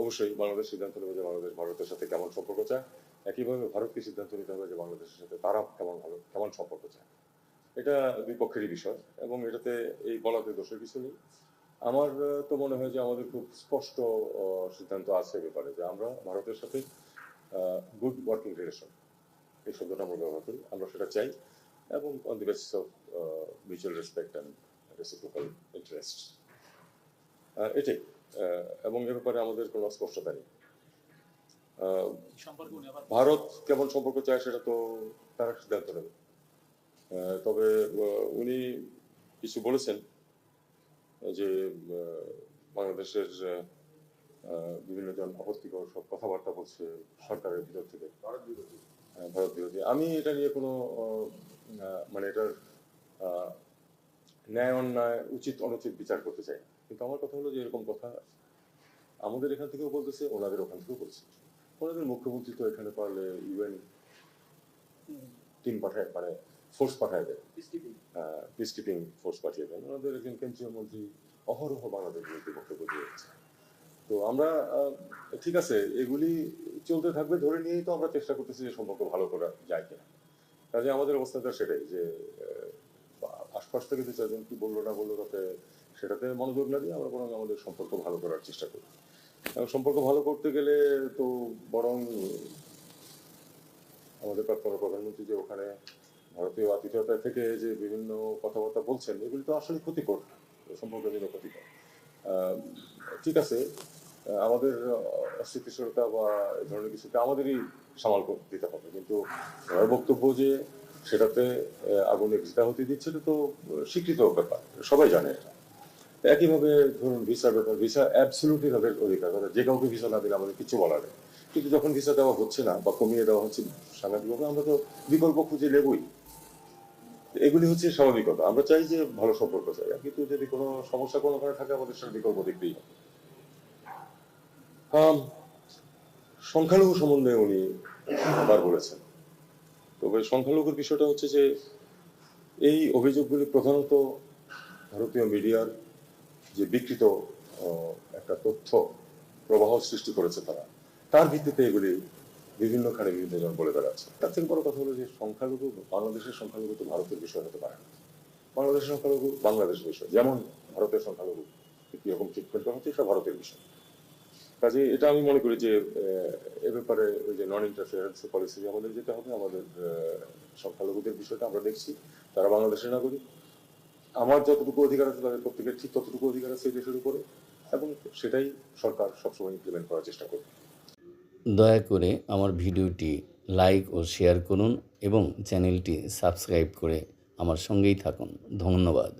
অবশ্যই বাংলাদেশ সিদ্ধান্ত নেবে যে বাংলাদেশ ভারতের সাথে কেমন সম্পর্ক চায়, একইভাবে ভারতকে সিদ্ধান্ত নিতে হবে যে বাংলাদেশের সাথে তারা কেমন সম্পর্ক চায়। এটা দুই পক্ষেরই বিষয় এবং এটাতে এই বলাতে দোষের কিছু নেই। আমার তো মনে হয় যে আমাদের খুব স্পষ্ট সিদ্ধান্ত আছে ব্যাপারে যে আমরা ভারতের সাথে গুড ওয়ার্কিং রিলেশন, এই শব্দটা আমরা ব্যবহার করি, আমরা সেটা চাই এবং on the basis of mutual respect and reciprocal interest, এটাই। এবং এ ব্যাপারে আমাদের কোনো স্পষ্টতা নেই। ভারত কেমন সম্পর্ক চায় সেটা তো তারা সিদ্ধান্ত নেবে। তবে উনি কিছু বলেছেন যে বাংলাদেশের বিভিন্ন জন আপত্তিকর সব কথাবার্তা বলছে সরকারের ভিতর থেকে, ভারত বিরোধী। আমি এটা নিয়ে কোনো মানে এটার ন্যায় অন্যায় উচিত অনুচিত বিচার করতে চাই না, কিন্তু আমার কথা হলো যে এরকম কথা আমাদের এখান থেকেও বলতেছে, ওনাদের ওখান থেকেও বলছে। ওনাদের মুখ্যমন্ত্রী তো এখানে পারলে ইউএন টিম পাঠায়, মানে ফোর্স পাঠায় দেয়, পিস কিপিং ফোর্স পাঠিয়ে দেন। ওনাদের একজন কেন্দ্রীয় মন্ত্রী অহরহ বাংলাদেশ বিরোধী বক্তব্য দিয়েছে। তো আমরা ঠিক আছে, এগুলি চলতে থাকবে ধরে নিয়েই তো আমরা চেষ্টা করতেছি যে সম্পর্ক ভালো করা যায় কিনা। কাজে আমাদের অবস্থাটা সেটাই যে আশপাশ থেকে দু চারজন কি বললো না বললো তাতে সেটাতে মনোযোগ না দিয়ে আমরা বরং আমাদের সম্পর্ক ভালো করার চেষ্টা করি। এবং সম্পর্ক ভালো করতে গেলে তো বরং আমাদের প্রাক্তন প্রধানমন্ত্রী যে ওখানে ভারতীয় আতিথেয়তা থেকে যে বিভিন্ন কথাবার্তা বলছেন, এগুলি তো আসলে ক্ষতিকর, সম্পর্কের জন্য ক্ষতিকর। ঠিক আছে, আমাদের অস্থিতিশীলতা বা এই ধরনের কিছুকে আমাদেরই সামাল দিতে হবে, কিন্তু বক্তব্য যে সেটাতে আগুনে ঘৃতাহুতি দিচ্ছে তো স্বীকৃত ব্যাপার, সবাই জানে এটা। একইভাবে ধরুন ভিসার ব্যাপার, ভিসা অ্যাবসলিউটলি তাদের অধিকার, যে কাউকে ভিসা না দিলে আমাদের কিছু বলার নেই। কিন্তু যখন ভিসা দেওয়া হচ্ছে না বা কমিয়ে দেওয়া হচ্ছে সাংঘাতিকভাবে, আমরা তো বিকল্প খুঁজে নেবই। এগুলি হচ্ছে স্বাভাবিকতা। আমরা চাই যে ভালো সম্পর্ক চাই, কিন্তু যদি কোনো সমস্যা কোনো কারণে থাকে আমাদের সাথে বিকল্প দেখতেই হবে। সংখ্যালঘু সম্বন্ধে উনি আবার বলেছেন, তবে সংখ্যালঘুর বিষয়টা হচ্ছে যে এই অভিযোগগুলি প্রধানত ভারতীয় মিডিয়ার যে বিকৃত একটা তথ্য প্রবাহ সৃষ্টি করেছে তার ভিত্তিতে এগুলি বিভিন্নখানে বিভিন্ন জন বলে বেড়াচ্ছে। তার থেকে বড় কথা হলো যে সংখ্যালঘু, বাংলাদেশের সংখ্যালঘু তো ভারতের বিষয় হতে পারে না। বাংলাদেশের সংখ্যালঘু বাংলাদেশের বিষয়, যেমন ভারতের সংখ্যালঘু কিরকম ট্রিটমেন্ট করা হচ্ছে এটা ভারতের বিষয়। কাজে এটা আমি মনে করি যে এ ব্যাপারে ওই যে নন ইন্টারফিয়ারেন্স পলিসি আমাদের যেতে হবে। আমাদের সংখ্যালঘুদের বিষয়টা আমরা দেখছি, তারা বাংলাদেশের নাগরিক। আমার যতটুকু অধিকার আছে তাদের প্রত্যেকের ঠিক ততটুকু অধিকার আছে এই দেশের উপরে, এবং সেটাই সরকার সবসময় ইমপ্লিমেন্ট করার চেষ্টা করবে। দয়া করে আমার ভিডিওটি লাইক ও শেয়ার করুন এবং চ্যানেলটি সাবস্ক্রাইব করে আমার সঙ্গেই থাকুন। ধন্যবাদ।